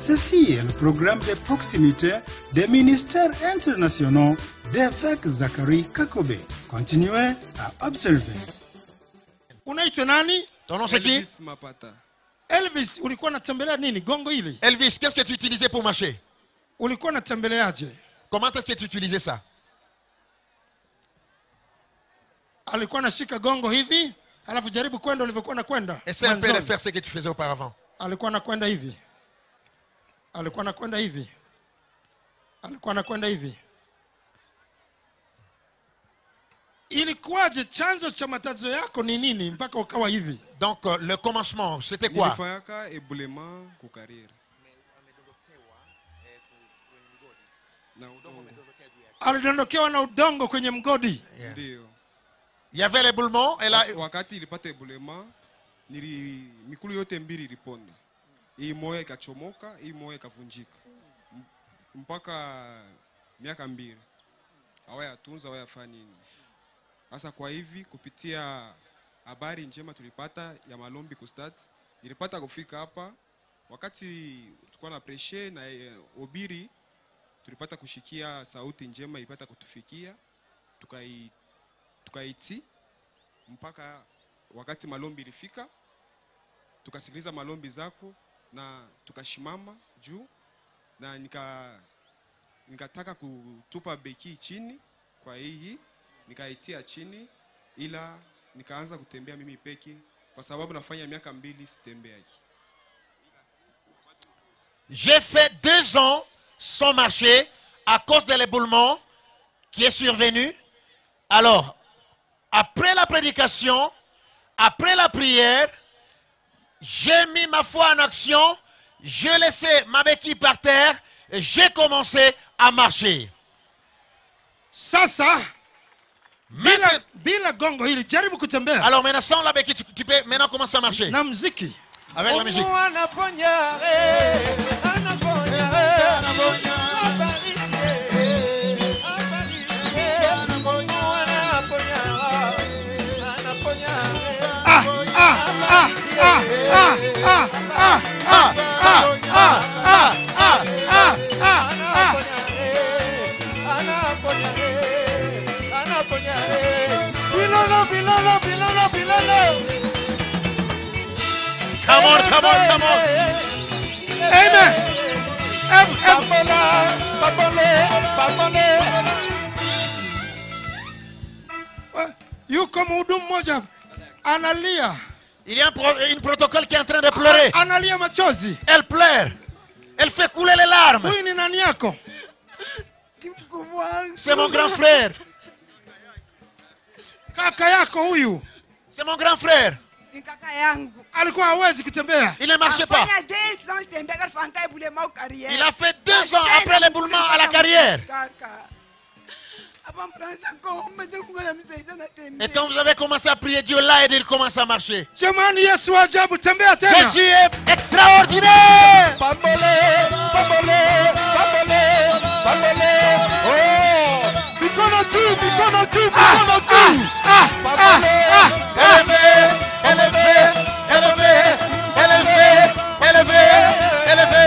Ceci est le programme de proximité des ministères internationaux d'évêque Zachary Kakobe. Continuez à observer. Unaitwa nani? Ton nom c'est qui? Elvis Mapata. Elvis, ulikuwa unatembelea nini? Gongo hili? Elvis, qu'est-ce que tu utilisais pour marcher? Ulikuwa unatembeleaje? Comment est-ce que tu utilisais ça? Alikuwa anashika gongo hivi, alafu jaribu kwenda ulivyokuwa unakwenda. Essaie un peu de faire ce que tu faisais auparavant. Alikuwa anakwenda hivi. Alikuwa anakwenda hivi. Alikuwa anakwenda hivi. Ilikuwaje, chanzo cha matatizo yako ni nini mpaka ukawa hivi? Donc le commencement, c'était quoi? Nilifanyaka éboulement ku carrière. Alidondokewa na udongo kwenye mgodi. Ndio. Il y avait l'éboulement et là Wakati ilipata éboulement, mikulu yote mbili iliponda. Hii moja ikachomoka, hii moja ikavunjika. Mpaka miaka 2. Hawayatunza, hawayafanya nini. Sasa kwa hivi kupitia habari njema tulipata ya Malombi Kustats, nilipata kufika hapa wakati tulikuwa na preshe na obiri, tulipata kushikia sauti njema ilipata kutufikia, tukaiti mpaka wakati malombi ilifika, tukasikiliza malombi zako na tukashimama juu na nikataka kutupa beki chini, kwa hii nikaitia chini, ila nikaanza kutembea mimi peke kwa sababu nafanya miaka 2 sitembeaji. j'ai fait 2 ans sans marcher à cause de l'éboulement qui est survenu. Alors, après la prédication, après la prière, j'ai mis ma foi en action, j'ai laissé ma béquille par terre et j'ai commencé à marcher. Sasa bila gongo hili jaribu kutembea. Alors maintenant sans la béquille, tu peux maintenant commencer à marcher. Na muziki. Avec la musique. Come on, come on, come on. Amen. Yuko mhudumu mmoja analia. Il y a une protocole qui est en train de pleurer. Analia machozi. Elle pleure. Elle fait couler les larmes. Huyu ni nani yako? C'est mon grand frère. Kaka yako huyu. C'est mon grand frère. Alikuwa hawezi kutembea. Il ne marchait pas. Il a fait 2 ans après l'éboulement à la carrière. Et quand vous avez commencé à prier, Dieu l'a aidé, il commence à marcher. Jamani, Yesu ajabu, tembea tena. Jésus est extraordinaire. Élevé.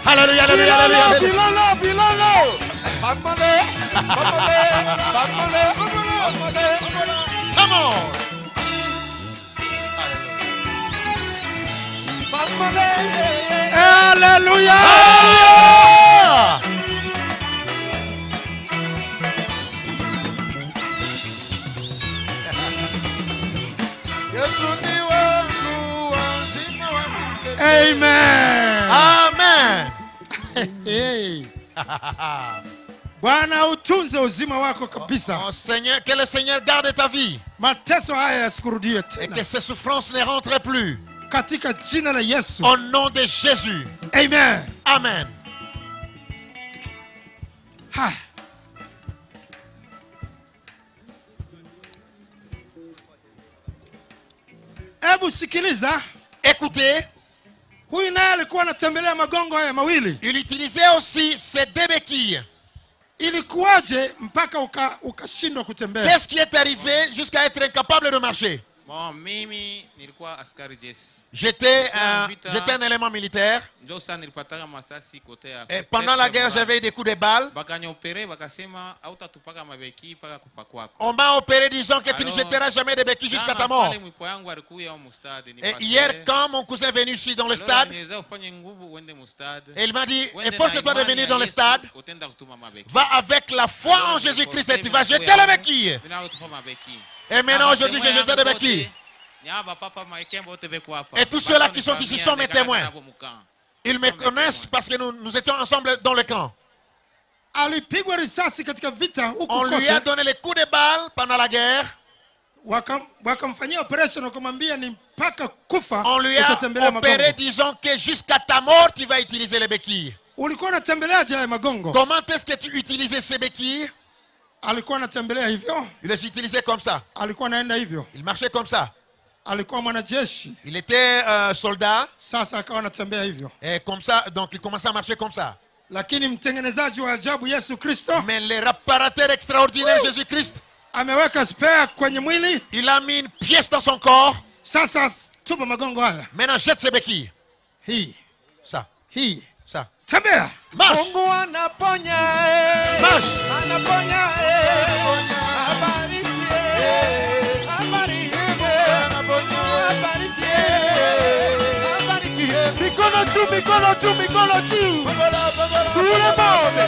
Alléluia, alléluia, alléluia. Come on. Alléluia. Amen. Amen. Hey. Bwana utunze uzima wako kabisa. Oh Seigneur, que le Seigneur garde ta vie. Mateso haya yasikurudie Et tena. que ces souffrances ne rentrent plus. Katika jina la Yesu. Au nom de Jésus. Amen. Amen. Ha. Ebu sikiliza. Écoutez. Huyu naye alikuwa anatembelea magongo haya mawili. Il utilisait aussi ces 2 béquilles. Ilikuwaje mpaka ukashindwa kutembea? Qu'est-ce qui est arrivé jusqu'à être incapable de marcher? Bon, mimi nilikuwa askari jeshi. J'étais un élément militaire. Ndio sana nilipataka masasi kote ya. Et pendant la guerre, j'avais eu des coups de balle. Bakaniopere bakasema hautatupaka mabeki paka kufa kwako. On m'a opéré disant que tu ne jetteras jamais de béquilles jusqu'à ta mort. Et hier, quand mon cousin est venu ici dans le stade, il m'a dit, efforce-toi de venir dans le stade, va avec la foi en Jésus-Christ et tu vas jeter les béquilles. Et maintenant, aujourd'hui, j'ai jeté des béquilles. Et tous ceux-là qui sont ici sont mes témoins. Ils me connaissent parce que nous étions ensemble dans le camp. On lui a donné les coups de balle pendant la guerre. On lui a opéré disant que jusqu'à ta mort, tu vas utiliser les béquilles. Comment est-ce que tu utilisais ces béquilles? Il les utilisait comme ça. Il marchait comme ça. Il était soldat. Et comme ça, donc il commençait à marcher comme ça. Mais le réparateur extraordinaire Jésus-Christ, il a mis une pièce dans son corps. Maintenant jette ses béquilles. Ça. Ça. Marche. Marche. Mikono juu. Tout le monde.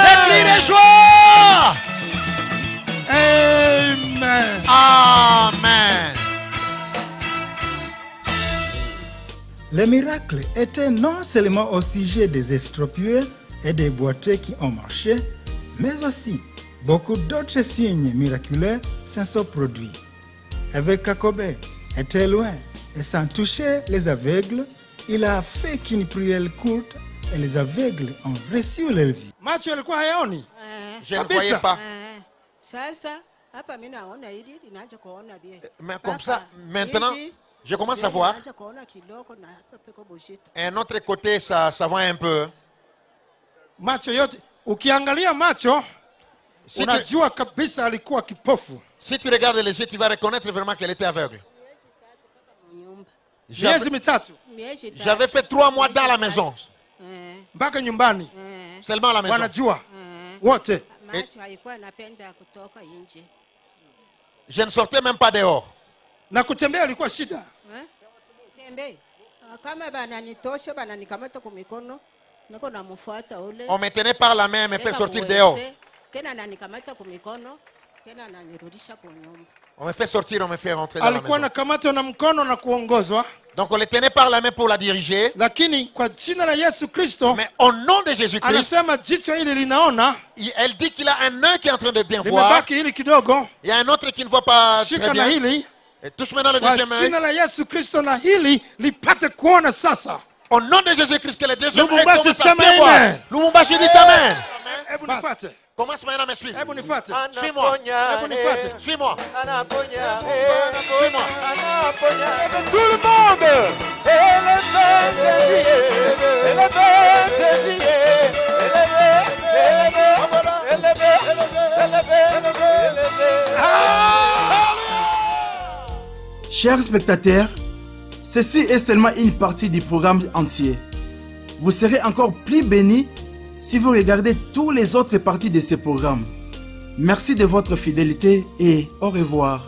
Des cris de joie. Amen. Amen. Les miracles étaient non seulement au sujet des estropieux et des boiteux qui ont marché, mais aussi beaucoup d'autres signes miraculeux s'en sont produits. Avec Kakobe était loin et sans toucher les aveugles, il a fait qu'une prière courte et les aveugles ont reçu leur vie. Je ne voyais pas. Mais comme ça, maintenant, je commence à voir. Et un autre côté, ça voit un peu. Si tu regardes les yeux, tu vas reconnaître vraiment qu'elle était aveugle. J'avais fait 3 mois dans la maison. Seulement à la maison. Et je ne sortais même pas dehors. On me tenait par la main et me fait sortir dehors. On me fait sortir, on me fait rentrer dans la maison. Donc on les tenait par la main pour la diriger. Mais au nom de Jésus-Christ, elle dit qu'il a un œil qui est en train de bien voir. Il y a un autre qui ne voit pas très bien. Et touche maintenant le deuxième œil. Au nom de Jésus-Christ, que le deuxième œil commence à bien voir. Lumumbashi dit Amen. Commence maintenant à me suivre. Suis-moi. Suis-moi. Suis-moi. Tout le monde. Chers spectateurs, ceci est seulement une partie du programme entier. Vous serez encore plus bénis si vous regardez toutes les autres parties de ce programme. Merci de votre fidélité et au revoir.